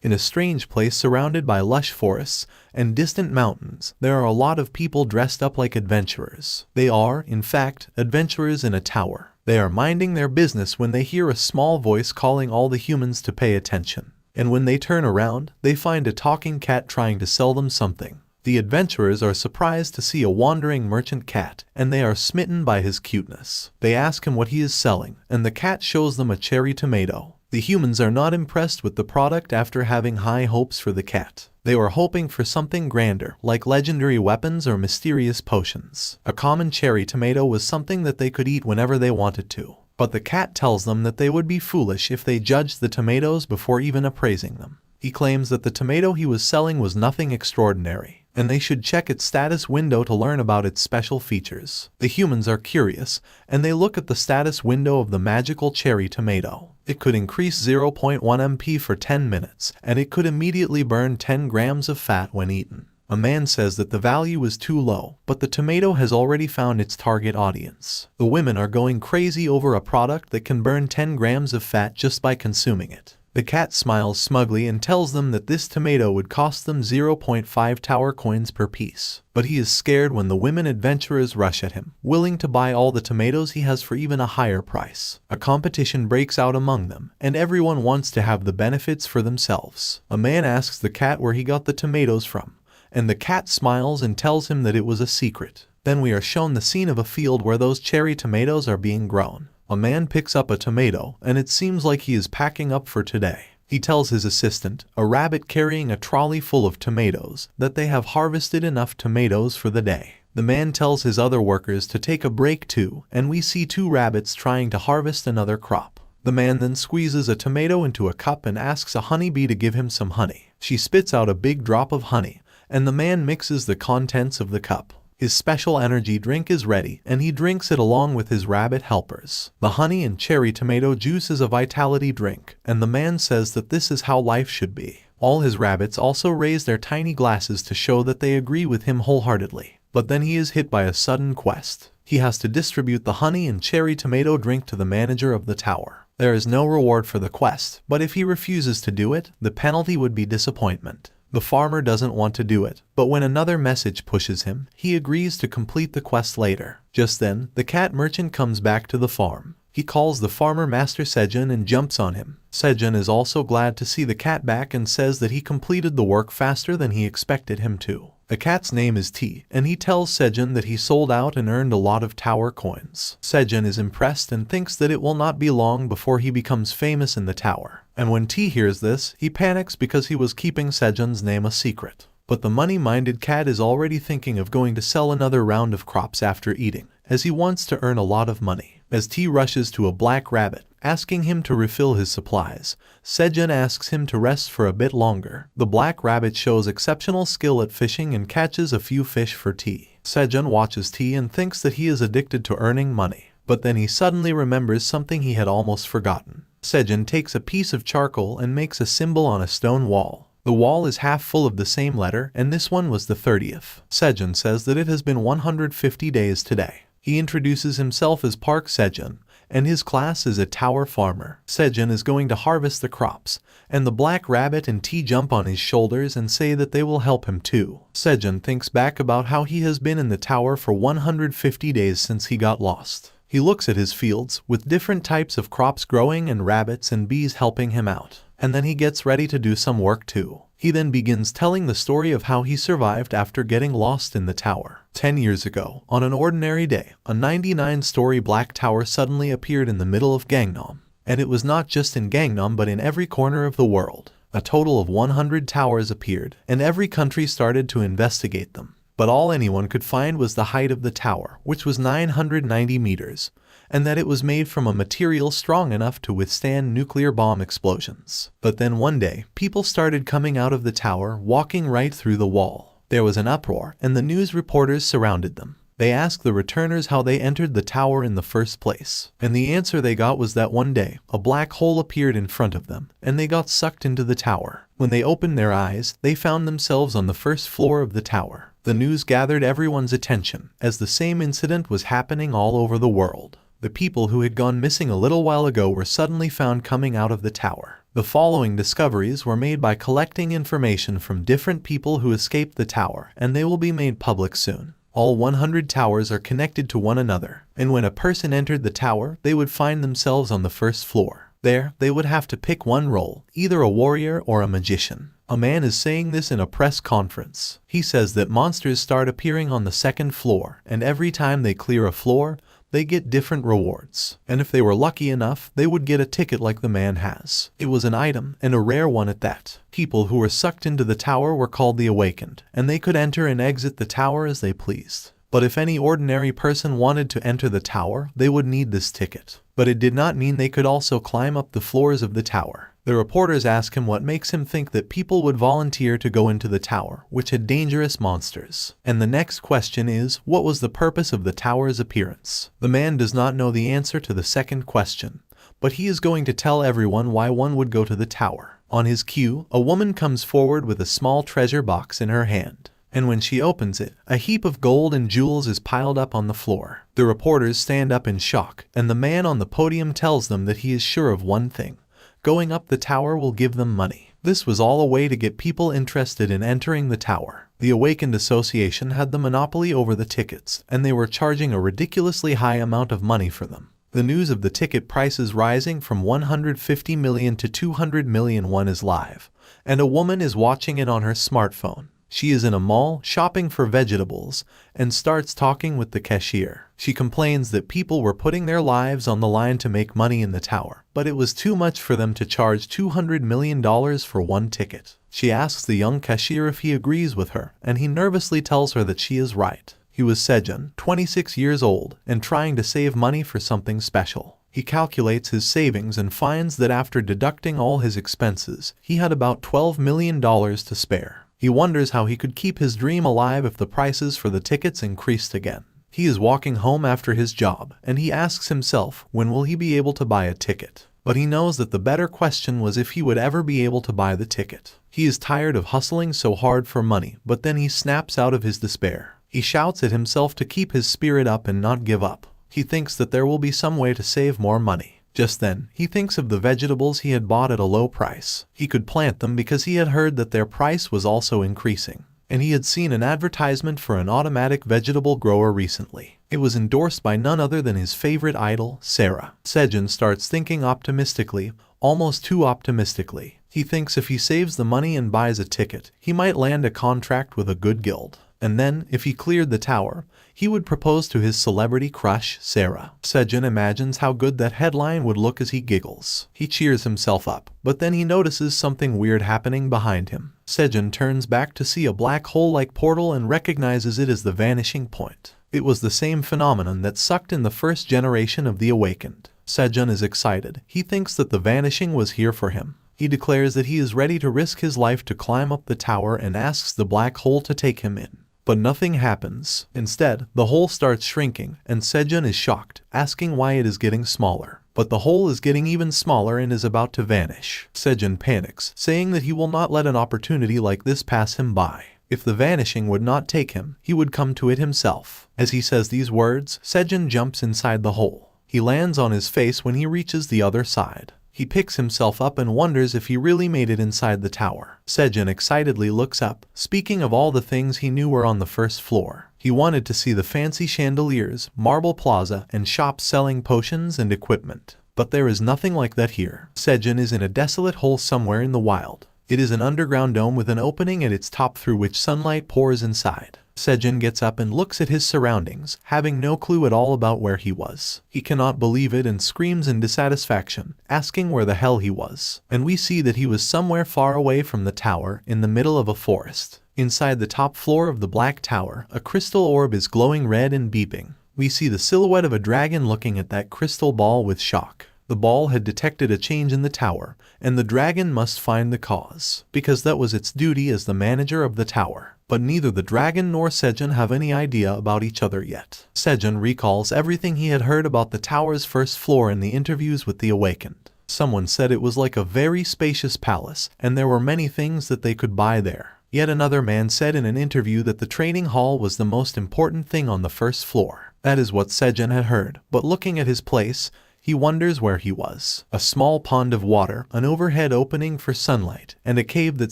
In a strange place surrounded by lush forests and distant mountains, there are a lot of people dressed up like adventurers. They are, in fact, adventurers in a tower. They are minding their business when they hear a small voice calling all the humans to pay attention. And when they turn around, they find a talking cat trying to sell them something. The adventurers are surprised to see a wandering merchant cat, and they are smitten by his cuteness. They ask him what he is selling, and the cat shows them a cherry tomato. The humans are not impressed with the product after having high hopes for the cat. They were hoping for something grander, like legendary weapons or mysterious potions. A common cherry tomato was something that they could eat whenever they wanted to. But the cat tells them that they would be foolish if they judged the tomatoes before even appraising them. He claims that the tomato he was selling was nothing extraordinary, and they should check its status window to learn about its special features. The humans are curious, and they look at the status window of the magical cherry tomato. It could increase 0.1 MP for 10 minutes, and it could immediately burn 10 grams of fat when eaten. A man says that the value is too low, but the tomato has already found its target audience. The women are going crazy over a product that can burn 10 grams of fat just by consuming it. The cat smiles smugly and tells them that this tomato would cost them 0.5 tower coins per piece. But he is scared when the women adventurers rush at him, willing to buy all the tomatoes he has for even a higher price. A competition breaks out among them, and everyone wants to have the benefits for themselves. A man asks the cat where he got the tomatoes from, and the cat smiles and tells him that it was a secret. Then we are shown the scene of a field where those cherry tomatoes are being grown. A man picks up a tomato, and it seems like he is packing up for today. He tells his assistant, a rabbit carrying a trolley full of tomatoes, that they have harvested enough tomatoes for the day. The man tells his other workers to take a break too, and we see 2 rabbits trying to harvest another crop. The man then squeezes a tomato into a cup and asks a honeybee to give him some honey. She spits out a big drop of honey, and the man mixes the contents of the cup. His special energy drink is ready, and he drinks it along with his rabbit helpers. The honey and cherry tomato juice is a vitality drink, and the man says that this is how life should be. All his rabbits also raise their tiny glasses to show that they agree with him wholeheartedly. But then he is hit by a sudden quest. He has to distribute the honey and cherry tomato drink to the manager of the tower. There is no reward for the quest, but if he refuses to do it, the penalty would be disappointment. The farmer doesn't want to do it, but when another message pushes him, he agrees to complete the quest later. Just then, the cat merchant comes back to the farm. He calls the farmer Master Sejun and jumps on him. Sejun is also glad to see the cat back and says that he completed the work faster than he expected him to. The cat's name is T, and he tells Sejun that he sold out and earned a lot of tower coins. Sejun is impressed and thinks that it will not be long before he becomes famous in the tower. And when T hears this, he panics because he was keeping Sejun's name a secret. But the money-minded cat is already thinking of going to sell another round of crops after eating, as he wants to earn a lot of money. As T rushes to a black rabbit, asking him to refill his supplies, Sejun asks him to rest for a bit longer. The black rabbit shows exceptional skill at fishing and catches a few fish for T. Sejun watches T and thinks that he is addicted to earning money, but then he suddenly remembers something he had almost forgotten. Sejun takes a piece of charcoal and makes a symbol on a stone wall. The wall is half full of the same letter, and this one was the 30th. Sejun says that it has been 150 days today. He introduces himself as Park Sejun, and his class is a tower farmer. Sejun is going to harvest the crops, and the black rabbit and T jump on his shoulders and say that they will help him too. Sejun thinks back about how he has been in the tower for 150 days since he got lost. He looks at his fields, with different types of crops growing and rabbits and bees helping him out. And then he gets ready to do some work too. He then begins telling the story of how he survived after getting lost in the tower. 10 years ago, on an ordinary day, a 99-story black tower suddenly appeared in the middle of Gangnam. And it was not just in Gangnam but in every corner of the world. A total of 100 towers appeared, and every country started to investigate them. But all anyone could find was the height of the tower, which was 990 meters, and that it was made from a material strong enough to withstand nuclear bomb explosions. But then one day, people started coming out of the tower, walking right through the wall. There was an uproar, and the news reporters surrounded them. They asked the returners how they entered the tower in the first place, and the answer they got was that one day, a black hole appeared in front of them, and they got sucked into the tower. When they opened their eyes, they found themselves on the first floor of the tower. The news gathered everyone's attention, as the same incident was happening all over the world. The people who had gone missing a little while ago were suddenly found coming out of the tower. The following discoveries were made by collecting information from different people who escaped the tower, and they will be made public soon. All 100 towers are connected to one another, and when a person entered the tower, they would find themselves on the first floor. There, they would have to pick one role, either a warrior or a magician. A man is saying this in a press conference. He says that monsters start appearing on the second floor, and every time they clear a floor, they get different rewards. And if they were lucky enough, they would get a ticket like the man has. It was an item, and a rare one at that. People who were sucked into the tower were called the Awakened, and they could enter and exit the tower as they pleased. But if any ordinary person wanted to enter the tower, they would need this ticket. But it did not mean they could also climb up the floors of the tower. The reporters ask him what makes him think that people would volunteer to go into the tower, which had dangerous monsters. And the next question is, what was the purpose of the tower's appearance? The man does not know the answer to the second question, but he is going to tell everyone why one would go to the tower. On his cue, a woman comes forward with a small treasure box in her hand. And when she opens it, a heap of gold and jewels is piled up on the floor. The reporters stand up in shock, and the man on the podium tells them that he is sure of one thing. Going up the tower will give them money. This was all a way to get people interested in entering the tower. The Awakened Association had the monopoly over the tickets, and they were charging a ridiculously high amount of money for them. The news of the ticket prices rising from 150 million to 200 million won is live, and a woman is watching it on her smartphone. She is in a mall shopping for vegetables and starts talking with the cashier. She complains that people were putting their lives on the line to make money in the tower, but it was too much for them to charge $200 million for one ticket. She asks the young cashier if he agrees with her, and he nervously tells her that she is right. He was Sejun, 26 years old, and trying to save money for something special. He calculates his savings and finds that after deducting all his expenses, he had about $12 million to spare. He wonders how he could keep his dream alive if the prices for the tickets increased again. He is walking home after his job, and he asks himself, when will he be able to buy a ticket? But he knows that the better question was if he would ever be able to buy the ticket. He is tired of hustling so hard for money, but then he snaps out of his despair. He shouts at himself to keep his spirit up and not give up. He thinks that there will be some way to save more money. Just then, he thinks of the vegetables he had bought at a low price. He could plant them because he had heard that their price was also increasing. And he had seen an advertisement for an automatic vegetable grower recently. It was endorsed by none other than his favorite idol, Sarah. Sejun starts thinking optimistically, almost too optimistically. He thinks if he saves the money and buys a ticket, he might land a contract with a good guild. And then, if he cleared the tower, he would propose to his celebrity crush, Sarah. Sejun imagines how good that headline would look as he giggles. He cheers himself up, but then he notices something weird happening behind him. Sejun turns back to see a black hole-like portal and recognizes it as the vanishing point. It was the same phenomenon that sucked in the first generation of the Awakened. Sejun is excited. He thinks that the vanishing was here for him. He declares that he is ready to risk his life to climb up the tower and asks the black hole to take him in. But nothing happens. Instead, the hole starts shrinking, and Sejun is shocked, asking why it is getting smaller. But the hole is getting even smaller and is about to vanish. Sejun panics, saying that he will not let an opportunity like this pass him by. If the vanishing would not take him, he would come to it himself. As he says these words, Sejun jumps inside the hole. He lands on his face when he reaches the other side. He picks himself up and wonders if he really made it inside the tower. Sejun excitedly looks up, speaking of all the things he knew were on the first floor. He wanted to see the fancy chandeliers, marble plaza, and shops selling potions and equipment. But there is nothing like that here. Sejun is in a desolate hole somewhere in the wild. It is an underground dome with an opening at its top through which sunlight pours inside. Sejun gets up and looks at his surroundings, having no clue at all about where he was. He cannot believe it and screams in dissatisfaction, asking where the hell he was. And we see that he was somewhere far away from the tower, in the middle of a forest. Inside the top floor of the black tower, a crystal orb is glowing red and beeping. We see the silhouette of a dragon looking at that crystal ball with shock. The ball had detected a change in the tower, and the dragon must find the cause, because that was its duty as the manager of the tower. But neither the dragon nor Sejun have any idea about each other yet. Sejun recalls everything he had heard about the tower's first floor in the interviews with the Awakened. Someone said it was like a very spacious palace, and there were many things that they could buy there. Yet another man said in an interview that the training hall was the most important thing on the first floor. That is what Sejun had heard, but looking at his place, He wonders where he was. A small pond of water, an overhead opening for sunlight, and a cave that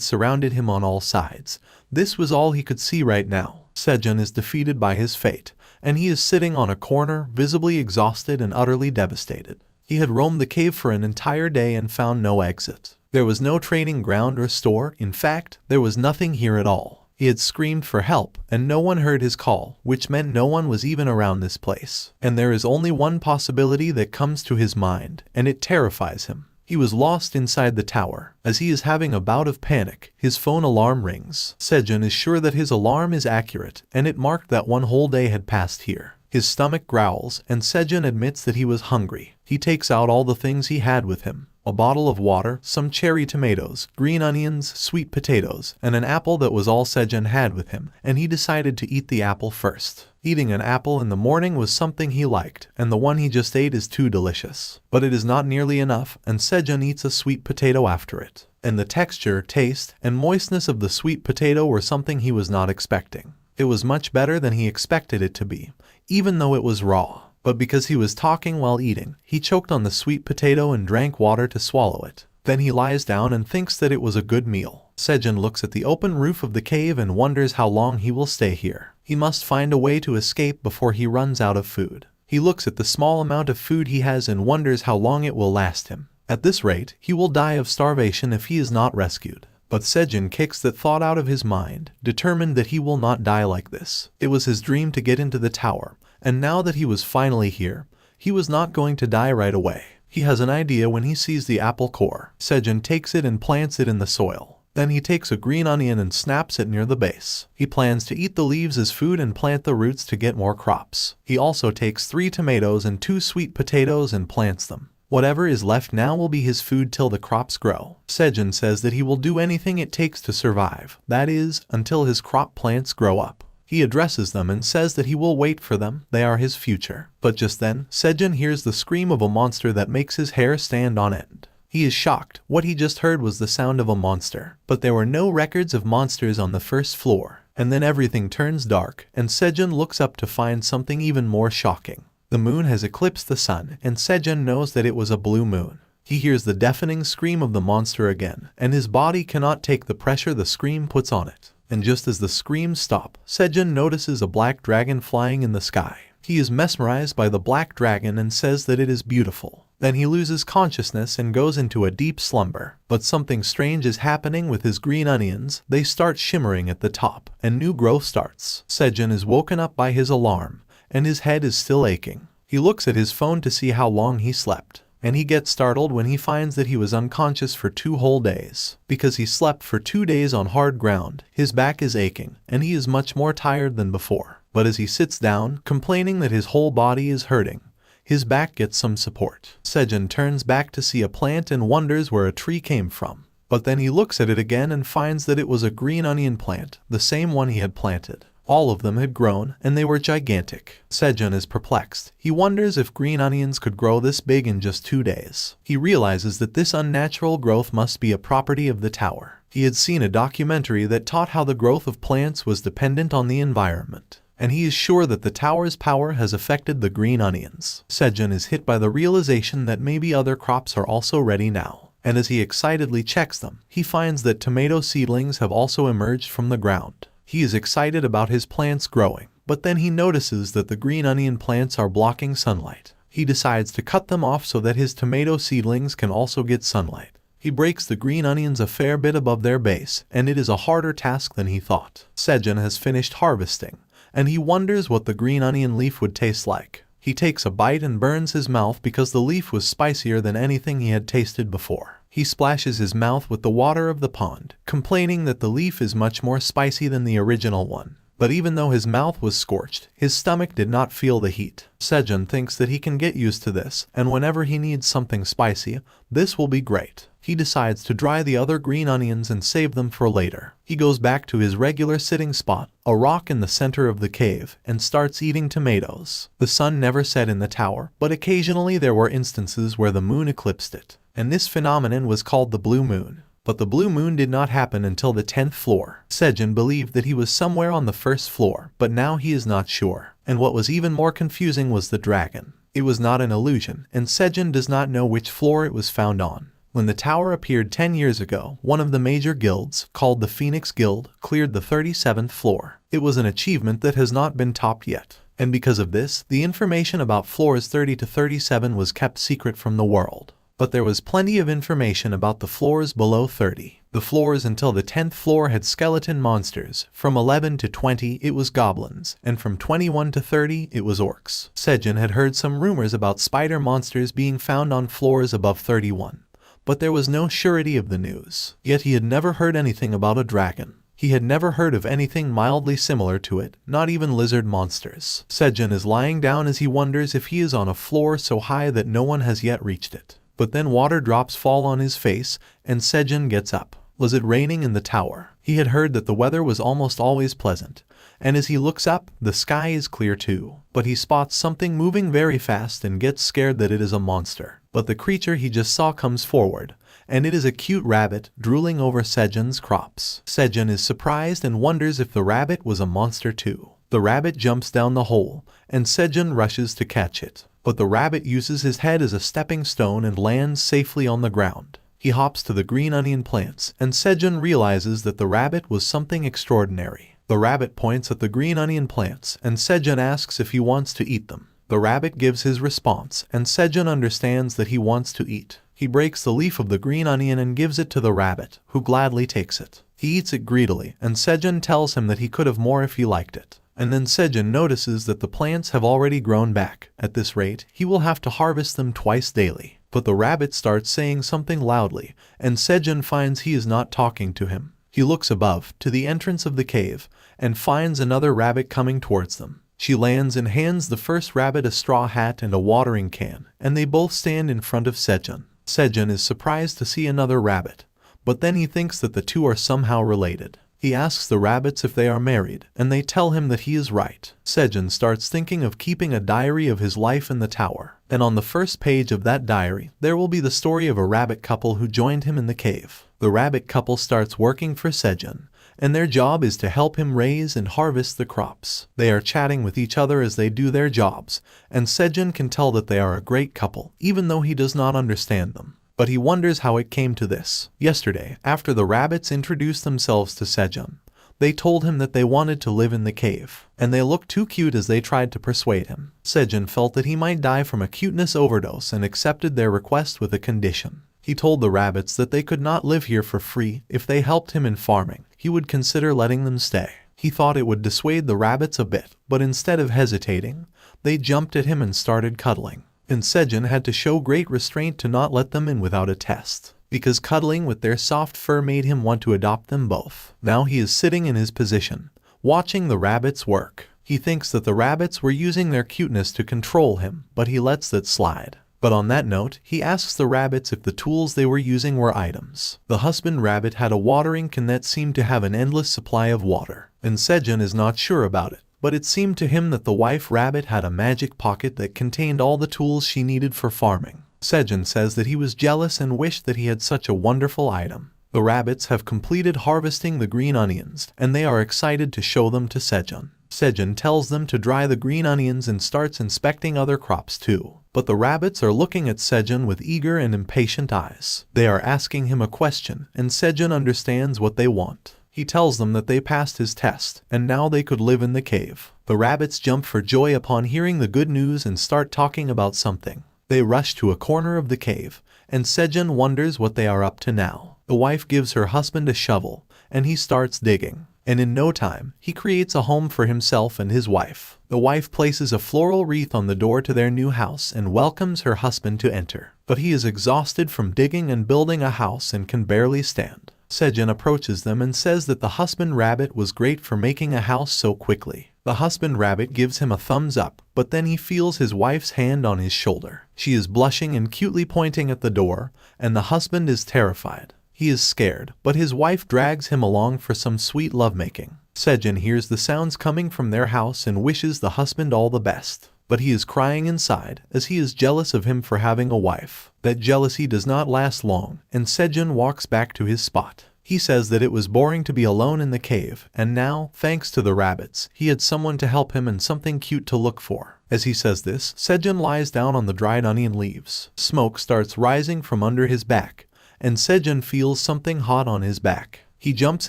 surrounded him on all sides. This was all he could see right now. Sejun is defeated by his fate, and he is sitting on a corner, visibly exhausted and utterly devastated. He had roamed the cave for an entire day and found no exit. There was no trading ground or store. In fact, there was nothing here at all. He had screamed for help, and no one heard his call, which meant no one was even around this place. And there is only one possibility that comes to his mind, and it terrifies him. He was lost inside the tower. As he is having a bout of panic, his phone alarm rings. Sejun is sure that his alarm is accurate, and it marked that one whole day had passed here. His stomach growls, and Sejun admits that he was hungry. He takes out all the things he had with him. A bottle of water, some cherry tomatoes, green onions, sweet potatoes, and an apple. That was all Sejun had with him, and he decided to eat the apple first. Eating an apple in the morning was something he liked, and the one he just ate is too delicious. But it is not nearly enough, and Sejun eats a sweet potato after it. And the texture, taste, and moistness of the sweet potato were something he was not expecting. It was much better than he expected it to be, even though it was raw. But because he was talking while eating, he choked on the sweet potato and drank water to swallow it. Then he lies down and thinks that it was a good meal. Sejun looks at the open roof of the cave and wonders how long he will stay here. He must find a way to escape before he runs out of food. He looks at the small amount of food he has and wonders how long it will last him. At this rate, he will die of starvation if he is not rescued. But Sejun kicks that thought out of his mind, determined that he will not die like this. It was his dream to get into the tower, and now that he was finally here, he was not going to die right away. He has an idea when he sees the apple core. Sejun takes it and plants it in the soil. Then he takes a green onion and snaps it near the base. He plans to eat the leaves as food and plant the roots to get more crops. He also takes 3 tomatoes and 2 sweet potatoes and plants them. Whatever is left now will be his food till the crops grow. Sejun says that he will do anything it takes to survive, that is, until his crop plants grow up. He addresses them and says that he will wait for them, they are his future. But just then, Sejun hears the scream of a monster that makes his hair stand on end. He is shocked. What he just heard was the sound of a monster. But there were no records of monsters on the first floor. And then everything turns dark, and Sejun looks up to find something even more shocking. The moon has eclipsed the sun, and Sejun knows that it was a blue moon. He hears the deafening scream of the monster again, and his body cannot take the pressure the scream puts on it. And just as the screams stop, Sejun notices a black dragon flying in the sky. He is mesmerized by the black dragon and says that it is beautiful. Then he loses consciousness and goes into a deep slumber. But something strange is happening with his green onions. They start shimmering at the top, and new growth starts. Sejun is woken up by his alarm, and his head is still aching. He looks at his phone to see how long he slept. And he gets startled when he finds that he was unconscious for 2 whole days. Because he slept for 2 days on hard ground, his back is aching, and he is much more tired than before. But as he sits down, complaining that his whole body is hurting, his back gets some support. Sejun turns back to see a plant and wonders where a tree came from. But then he looks at it again and finds that it was a green onion plant, the same one he had planted. All of them had grown, and they were gigantic. Sejun is perplexed. He wonders if green onions could grow this big in just 2 days. He realizes that this unnatural growth must be a property of the tower. He had seen a documentary that taught how the growth of plants was dependent on the environment. And he is sure that the tower's power has affected the green onions. Sejun is hit by the realization that maybe other crops are also ready now. And as he excitedly checks them, he finds that tomato seedlings have also emerged from the ground. He is excited about his plants growing, but then he notices that the green onion plants are blocking sunlight. He decides to cut them off so that his tomato seedlings can also get sunlight. He breaks the green onions a fair bit above their base, and it is a harder task than he thought. Sejun has finished harvesting, and he wonders what the green onion leaf would taste like. He takes a bite and burns his mouth because the leaf was spicier than anything he had tasted before. He splashes his mouth with the water of the pond, complaining that the leaf is much more spicy than the original one. But even though his mouth was scorched, his stomach did not feel the heat. Sejun thinks that he can get used to this, and whenever he needs something spicy, this will be great. He decides to dry the other green onions and save them for later. He goes back to his regular sitting spot, a rock in the center of the cave, and starts eating tomatoes. The sun never set in the tower, but occasionally there were instances where the moon eclipsed it. And this phenomenon was called the blue moon. But the blue moon did not happen until the 10th floor. Sejun believed that he was somewhere on the 1st floor, but now he is not sure. And what was even more confusing was the dragon. It was not an illusion, and Sejun does not know which floor it was found on. When the tower appeared 10 years ago, one of the major guilds, called the Phoenix Guild, cleared the 37th floor. It was an achievement that has not been topped yet. And because of this, the information about floors 30 to 37 was kept secret from the world. But there was plenty of information about the floors below 30. The floors until the 10th floor had skeleton monsters, from 11 to 20 it was goblins, and from 21 to 30 it was orcs. Sejun had heard some rumors about spider monsters being found on floors above 31, but there was no surety of the news. Yet he had never heard anything about a dragon. He had never heard of anything mildly similar to it, not even lizard monsters. Sejun is lying down as he wonders if he is on a floor so high that no one has yet reached it. But then water drops fall on his face, and Sejun gets up. Was it raining in the tower? He had heard that the weather was almost always pleasant, and as he looks up, the sky is clear too. But he spots something moving very fast and gets scared that it is a monster. But the creature he just saw comes forward, and it is a cute rabbit drooling over Sejun's crops. Sejun is surprised and wonders if the rabbit was a monster too. The rabbit jumps down the hole, and Sejun rushes to catch it. But the rabbit uses his head as a stepping stone and lands safely on the ground. He hops to the green onion plants, and Sejun realizes that the rabbit was something extraordinary. The rabbit points at the green onion plants, and Sejun asks if he wants to eat them. The rabbit gives his response, and Sejun understands that he wants to eat. He breaks the leaf of the green onion and gives it to the rabbit, who gladly takes it. He eats it greedily, and Sejun tells him that he could have more if he liked it. And then Sejun notices that the plants have already grown back. At this rate, he will have to harvest them twice daily. But the rabbit starts saying something loudly, and Sejun finds he is not talking to him. He looks above, to the entrance of the cave, and finds another rabbit coming towards them. She lands and hands the first rabbit a straw hat and a watering can, and they both stand in front of Sejun. Sejun is surprised to see another rabbit, but then he thinks that the two are somehow related. He asks the rabbits if they are married, and they tell him that he is right. Sejun starts thinking of keeping a diary of his life in the tower, and on the first page of that diary, there will be the story of a rabbit couple who joined him in the cave. The rabbit couple starts working for Sejun, and their job is to help him raise and harvest the crops. They are chatting with each other as they do their jobs, and Sejun can tell that they are a great couple, even though he does not understand them. But he wonders how it came to this. Yesterday, after the rabbits introduced themselves to Sejun, they told him that they wanted to live in the cave, and they looked too cute as they tried to persuade him. Sejun felt that he might die from a cuteness overdose and accepted their request with a condition. He told the rabbits that they could not live here for free. If they helped him in farming, he would consider letting them stay. He thought it would dissuade the rabbits a bit, but instead of hesitating, they jumped at him and started cuddling. And Sejun had to show great restraint to not let them in without a test, because cuddling with their soft fur made him want to adopt them both. Now he is sitting in his position, watching the rabbits work. He thinks that the rabbits were using their cuteness to control him, but he lets that slide. But on that note, he asks the rabbits if the tools they were using were items. The husband rabbit had a watering can that seemed to have an endless supply of water, and Sejun is not sure about it. But it seemed to him that the wife rabbit had a magic pocket that contained all the tools she needed for farming. Sejun says that he was jealous and wished that he had such a wonderful item. The rabbits have completed harvesting the green onions, and they are excited to show them to Sejun. Sejun tells them to dry the green onions and starts inspecting other crops too. But the rabbits are looking at Sejun with eager and impatient eyes. They are asking him a question, and Sejun understands what they want. He tells them that they passed his test, and now they could live in the cave. The rabbits jump for joy upon hearing the good news and start talking about something. They rush to a corner of the cave, and Sejun wonders what they are up to now. The wife gives her husband a shovel, and he starts digging. And in no time, he creates a home for himself and his wife. The wife places a floral wreath on the door to their new house and welcomes her husband to enter. But he is exhausted from digging and building a house and can barely stand. Sejun approaches them and says that the husband rabbit was great for making a house so quickly. The husband rabbit gives him a thumbs up, but then he feels his wife's hand on his shoulder. She is blushing and cutely pointing at the door, and the husband is terrified. He is scared, but his wife drags him along for some sweet lovemaking. Sejun hears the sounds coming from their house and wishes the husband all the best. But he is crying inside, as he is jealous of him for having a wife. That jealousy does not last long, and Sejun walks back to his spot. He says that it was boring to be alone in the cave, and now, thanks to the rabbits, he had someone to help him and something cute to look for. As he says this, Sejun lies down on the dried onion leaves. Smoke starts rising from under his back, and Sejun feels something hot on his back. He jumps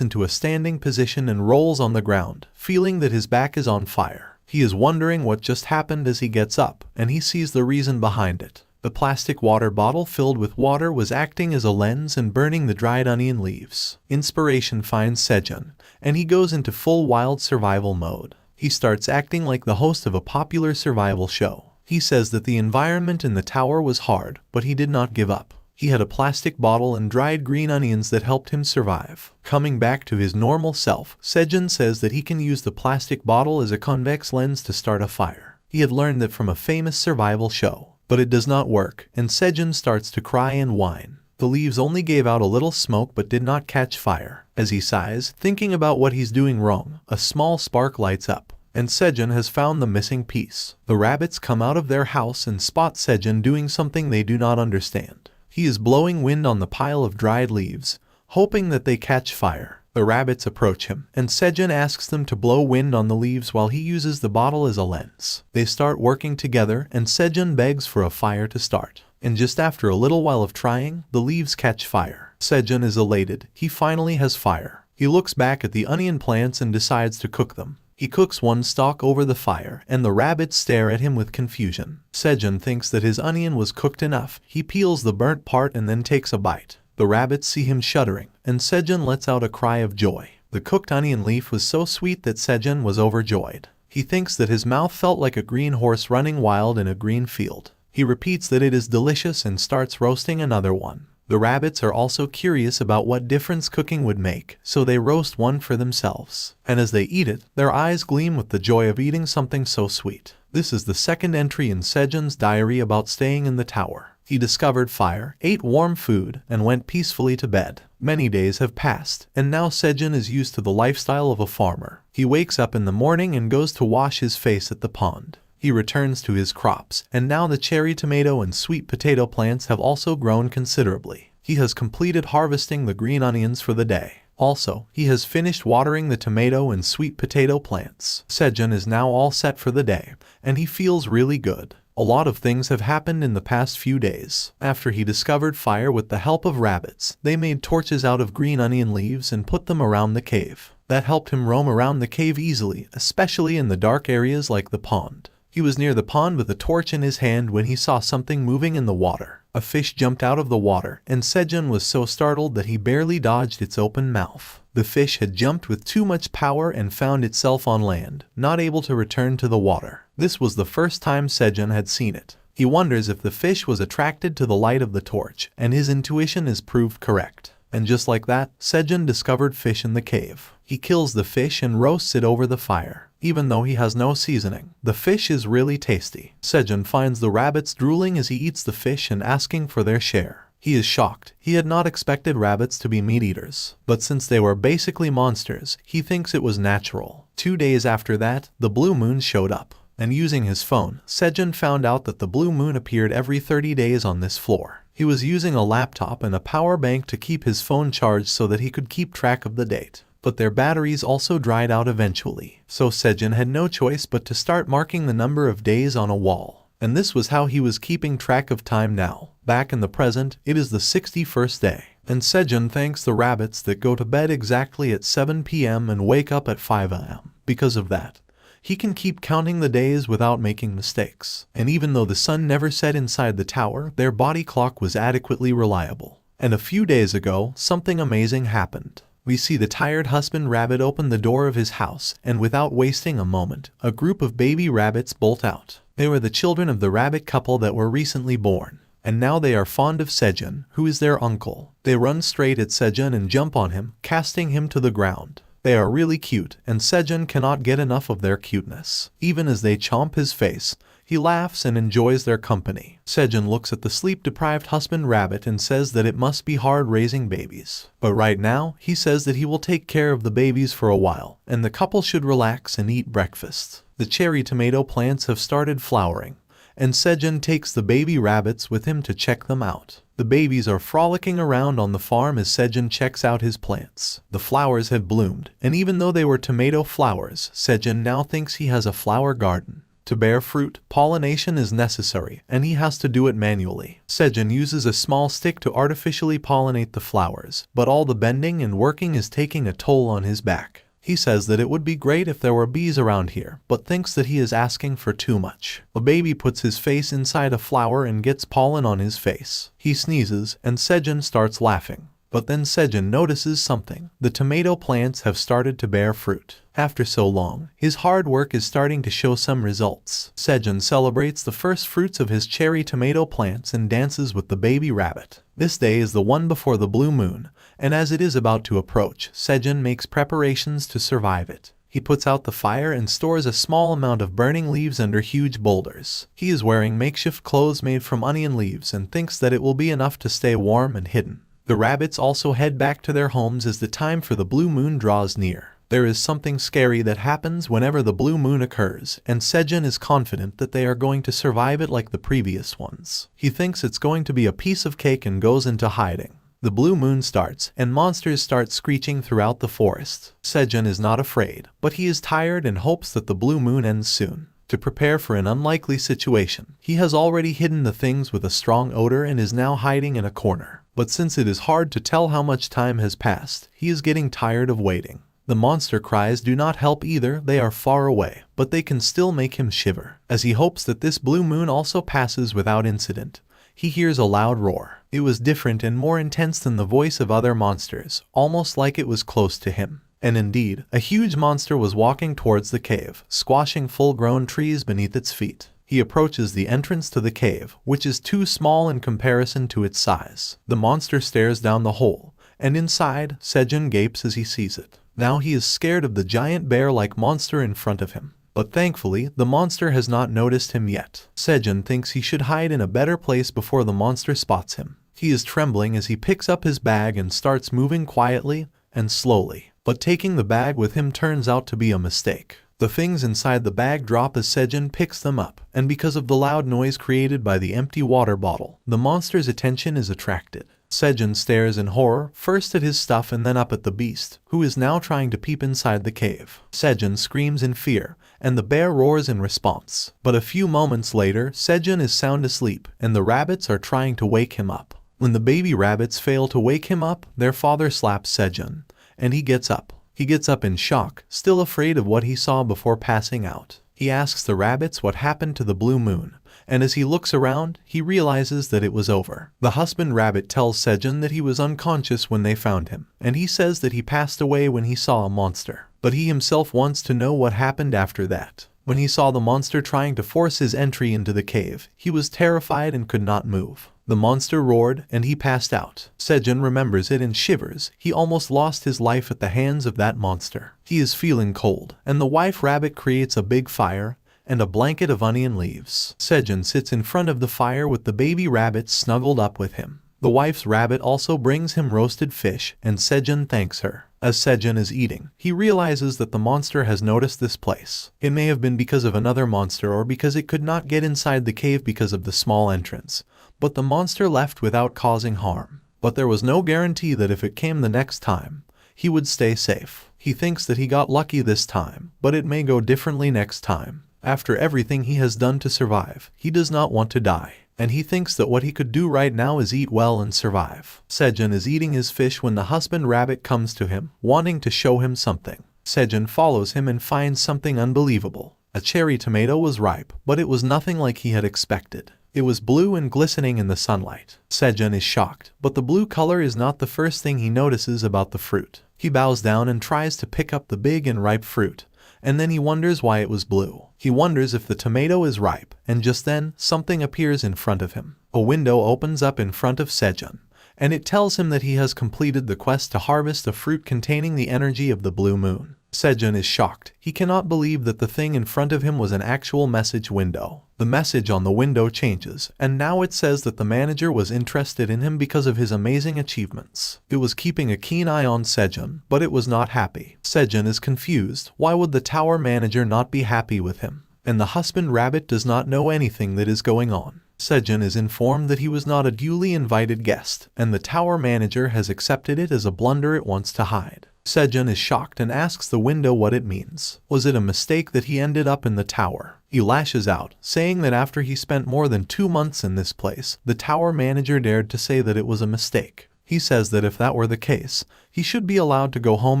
into a standing position and rolls on the ground, feeling that his back is on fire. He is wondering what just happened as he gets up, and he sees the reason behind it. The plastic water bottle filled with water was acting as a lens and burning the dried onion leaves. Inspiration finds Sejun, and he goes into full wild survival mode. He starts acting like the host of a popular survival show. He says that the environment in the tower was hard, but he did not give up. He had a plastic bottle and dried green onions that helped him survive. Coming back to his normal self, Sejun says that he can use the plastic bottle as a convex lens to start a fire. He had learned that from a famous survival show, but it does not work, and Sejun starts to cry and whine. The leaves only gave out a little smoke but did not catch fire. As he sighs, thinking about what he's doing wrong, a small spark lights up, and Sejun has found the missing piece. The rabbits come out of their house and spot Sejun doing something they do not understand. He is blowing wind on the pile of dried leaves, hoping that they catch fire. The rabbits approach him, and Sejun asks them to blow wind on the leaves while he uses the bottle as a lens. They start working together, and Sejun begs for a fire to start. And just after a little while of trying, the leaves catch fire. Sejun is elated. He finally has fire. He looks back at the onion plants and decides to cook them. He cooks one stalk over the fire, and the rabbits stare at him with confusion. Sejun thinks that his onion was cooked enough. He peels the burnt part and then takes a bite. The rabbits see him shuddering, and Sejun lets out a cry of joy. The cooked onion leaf was so sweet that Sejun was overjoyed. He thinks that his mouth felt like a green horse running wild in a green field. He repeats that it is delicious and starts roasting another one. The rabbits are also curious about what difference cooking would make, so they roast one for themselves. And as they eat it, their eyes gleam with the joy of eating something so sweet. This is the second entry in Sejun's diary about staying in the tower. He discovered fire, ate warm food, and went peacefully to bed. Many days have passed, and now Sejun is used to the lifestyle of a farmer. He wakes up in the morning and goes to wash his face at the pond. He returns to his crops, and now the cherry tomato and sweet potato plants have also grown considerably. He has completed harvesting the green onions for the day. Also, he has finished watering the tomato and sweet potato plants. Sejun is now all set for the day, and he feels really good. A lot of things have happened in the past few days. After he discovered fire with the help of rabbits, they made torches out of green onion leaves and put them around the cave. That helped him roam around the cave easily, especially in the dark areas like the pond. He was near the pond with a torch in his hand when he saw something moving in the water. A fish jumped out of the water, and Sejun was so startled that he barely dodged its open mouth. The fish had jumped with too much power and found itself on land, not able to return to the water. This was the first time Sejun had seen it. He wonders if the fish was attracted to the light of the torch, and his intuition is proved correct. And just like that, Sejun discovered fish in the cave. He kills the fish and roasts it over the fire. Even though he has no seasoning, the fish is really tasty. Sejun finds the rabbits drooling as he eats the fish and asking for their share. He is shocked. He had not expected rabbits to be meat eaters, but since they were basically monsters, he thinks it was natural. 2 days after that, the blue moon showed up, and using his phone, Sejun found out that the blue moon appeared every 30 days on this floor. He was using a laptop and a power bank to keep his phone charged so that he could keep track of the date. But their batteries also dried out eventually, so Sejun had no choice but to start marking the number of days on a wall. And this was how he was keeping track of time now. Back in the present, it is the 61st day, and Sejun thanks the rabbits that go to bed exactly at 7 p.m. and wake up at 5 a.m. Because of that, he can keep counting the days without making mistakes. And even though the sun never set inside the tower, their body clock was adequately reliable. And a few days ago, something amazing happened. We see the tired husband rabbit open the door of his house, and without wasting a moment, a group of baby rabbits bolt out. They were the children of the rabbit couple that were recently born, and now they are fond of Sejun, who is their uncle. They run straight at Sejun and jump on him, casting him to the ground. They are really cute, and Sejun cannot get enough of their cuteness. Even as they chomp his face, he laughs and enjoys their company. Sejun looks at the sleep-deprived husband rabbit and says that it must be hard raising babies. But right now, he says that he will take care of the babies for a while, and the couple should relax and eat breakfast. The cherry tomato plants have started flowering, and Sejun takes the baby rabbits with him to check them out. The babies are frolicking around on the farm as Sejun checks out his plants. The flowers have bloomed, and even though they were tomato flowers, Sejun now thinks he has a flower garden. To bear fruit, pollination is necessary, and he has to do it manually. Sejun uses a small stick to artificially pollinate the flowers, but all the bending and working is taking a toll on his back. He says that it would be great if there were bees around here, but thinks that he is asking for too much. A baby puts his face inside a flower and gets pollen on his face. He sneezes, and Sejun starts laughing. But then Sejun notices something. The tomato plants have started to bear fruit. After so long, his hard work is starting to show some results. Sejun celebrates the first fruits of his cherry tomato plants and dances with the baby rabbit. This day is the one before the blue moon, and as it is about to approach, Sejun makes preparations to survive it. He puts out the fire and stores a small amount of burning leaves under huge boulders. He is wearing makeshift clothes made from onion leaves and thinks that it will be enough to stay warm and hidden. The rabbits also head back to their homes as the time for the blue moon draws near. There is something scary that happens whenever the blue moon occurs, and Sejun is confident that they are going to survive it like the previous ones. He thinks it's going to be a piece of cake and goes into hiding. The blue moon starts, and monsters start screeching throughout the forest. Sejun is not afraid, but he is tired and hopes that the blue moon ends soon. To prepare for an unlikely situation, he has already hidden the things with a strong odor and is now hiding in a corner. But since it is hard to tell how much time has passed, he is getting tired of waiting. The monster cries do not help either, they are far away, but they can still make him shiver. As he hopes that this blue moon also passes without incident, he hears a loud roar. It was different and more intense than the voice of other monsters, almost like it was close to him. And indeed, a huge monster was walking towards the cave, squashing full-grown trees beneath its feet. He approaches the entrance to the cave, which is too small in comparison to its size. The monster stares down the hole, and inside, Sejun gapes as he sees it. Now he is scared of the giant bear-like monster in front of him. But thankfully, the monster has not noticed him yet. Sejun thinks he should hide in a better place before the monster spots him. He is trembling as he picks up his bag and starts moving quietly and slowly. But taking the bag with him turns out to be a mistake. The things inside the bag drop as Sejun picks them up, and because of the loud noise created by the empty water bottle, the monster's attention is attracted. Sejun stares in horror, first at his stuff and then up at the beast, who is now trying to peep inside the cave. Sejun screams in fear, and the bear roars in response. But a few moments later, Sejun is sound asleep, and the rabbits are trying to wake him up. When the baby rabbits fail to wake him up, their father slaps Sejun, and he gets up. He gets up in shock, still afraid of what he saw before passing out. He asks the rabbits what happened to the blue moon, and as he looks around, he realizes that it was over. The husband rabbit tells Sejun that he was unconscious when they found him, and he says that he passed away when he saw a monster. But he himself wants to know what happened after that. When he saw the monster trying to force his entry into the cave, he was terrified and could not move. The monster roared, and he passed out. Sejun remembers it and shivers. He almost lost his life at the hands of that monster. He is feeling cold, and the wife rabbit creates a big fire and a blanket of onion leaves. Sejun sits in front of the fire with the baby rabbit snuggled up with him. The wife's rabbit also brings him roasted fish, and Sejun thanks her. As Sejun is eating, he realizes that the monster has noticed this place. It may have been because of another monster or because it could not get inside the cave because of the small entrance, but the monster left without causing harm. But there was no guarantee that if it came the next time, he would stay safe. He thinks that he got lucky this time, but it may go differently next time. After everything he has done to survive, he does not want to die, and he thinks that what he could do right now is eat well and survive. Sejun is eating his fish when the husband rabbit comes to him, wanting to show him something. Sejun follows him and finds something unbelievable. A cherry tomato was ripe, but it was nothing like he had expected. It was blue and glistening in the sunlight. Sejun is shocked, but the blue color is not the first thing he notices about the fruit. He bows down and tries to pick up the big and ripe fruit, and then he wonders why it was blue. He wonders if the tomato is ripe, and just then, something appears in front of him. A window opens up in front of Sejun, and it tells him that he has completed the quest to harvest a fruit containing the energy of the blue moon. Sejun is shocked. He cannot believe that the thing in front of him was an actual message window. The message on the window changes, and now it says that the manager was interested in him because of his amazing achievements. It was keeping a keen eye on Sejun, but it was not happy. Sejun is confused. Why would the tower manager not be happy with him? And the husband rabbit does not know anything that is going on. Sejun is informed that he was not a duly invited guest, and the tower manager has accepted it as a blunder it wants to hide. Sejun is shocked and asks the window what it means. Was it a mistake that he ended up in the tower? He lashes out, saying that after he spent more than 2 months in this place, the tower manager dared to say that it was a mistake. He says that if that were the case, he should be allowed to go home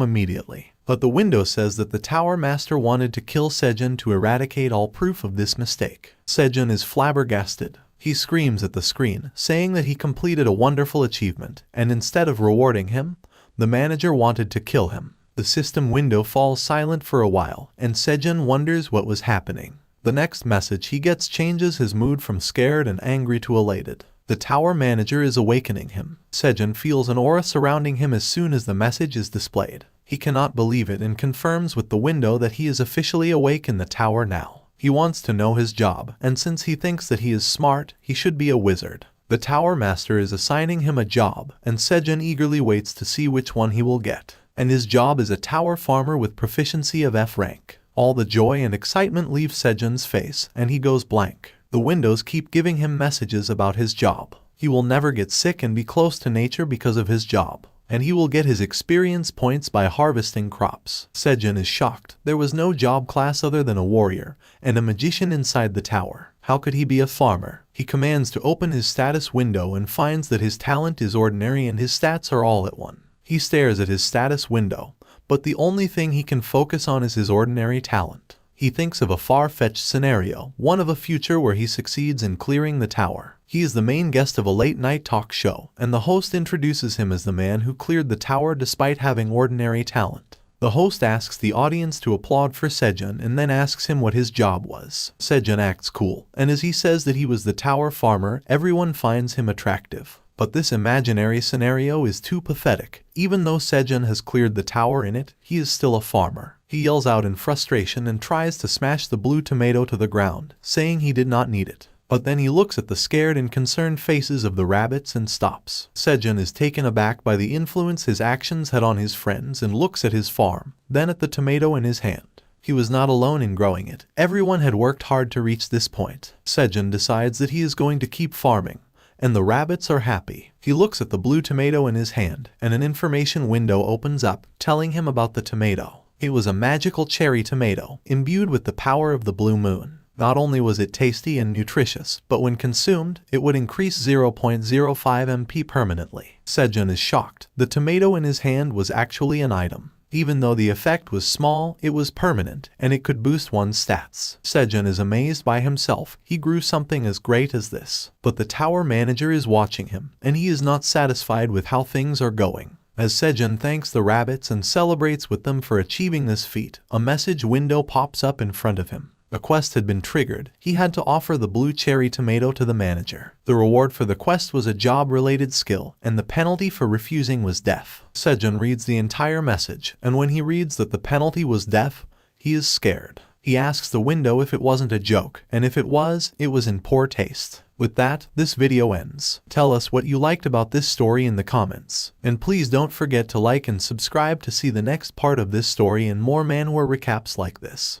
immediately. But the window says that the tower master wanted to kill Sejun to eradicate all proof of this mistake. Sejun is flabbergasted. He screams at the screen, saying that he completed a wonderful achievement, and instead of rewarding him, the manager wanted to kill him. The system window falls silent for a while, and Sejun wonders what was happening. The next message he gets changes his mood from scared and angry to elated. The tower manager is awakening him. Sejun feels an aura surrounding him as soon as the message is displayed. He cannot believe it and confirms with the window that he is officially awake in the tower now. He wants to know his job, and since he thinks that he is smart, he should be a wizard. The tower master is assigning him a job, and Sejun eagerly waits to see which one he will get. And his job is a tower farmer with proficiency of F rank. All the joy and excitement leave Sejun's face, and he goes blank. The windows keep giving him messages about his job. He will never get sick and be close to nature because of his job. And he will get his experience points by harvesting crops. Sejun is shocked. There was no job class other than a warrior and a magician inside the tower. How could he be a farmer? He commands to open his status window and finds that his talent is ordinary and his stats are all at 1. He stares at his status window, but the only thing he can focus on is his ordinary talent. He thinks of a far-fetched scenario, one of a future where he succeeds in clearing the tower. He is the main guest of a late-night talk show, and the host introduces him as the man who cleared the tower despite having ordinary talent. The host asks the audience to applaud for Sejun and then asks him what his job was. Sejun acts cool, and as he says that he was the tower farmer, everyone finds him attractive. But this imaginary scenario is too pathetic. Even though Sejun has cleared the tower in it, he is still a farmer. He yells out in frustration and tries to smash the blue tomato to the ground, saying he did not need it. But then he looks at the scared and concerned faces of the rabbits and stops. Sejun is taken aback by the influence his actions had on his friends and looks at his farm, then at the tomato in his hand. He was not alone in growing it. Everyone had worked hard to reach this point. Sejun decides that he is going to keep farming, and the rabbits are happy. He looks at the blue tomato in his hand, and an information window opens up, telling him about the tomato. It was a magical cherry tomato, imbued with the power of the blue moon. Not only was it tasty and nutritious, but when consumed, it would increase 0.05 MP permanently. Sejun is shocked. The tomato in his hand was actually an item. Even though the effect was small, it was permanent, and it could boost one's stats. Sejun is amazed by himself. He grew something as great as this. But the tower manager is watching him, and he is not satisfied with how things are going. As Sejun thanks the rabbits and celebrates with them for achieving this feat, a message window pops up in front of him. A quest had been triggered. He had to offer the blue cherry tomato to the manager. The reward for the quest was a job-related skill, and the penalty for refusing was death. Sejun reads the entire message, and when he reads that the penalty was death, he is scared. He asks the window if it wasn't a joke, and if it was in poor taste. With that, this video ends. Tell us what you liked about this story in the comments. And please don't forget to like and subscribe to see the next part of this story and more manhwa recaps like this.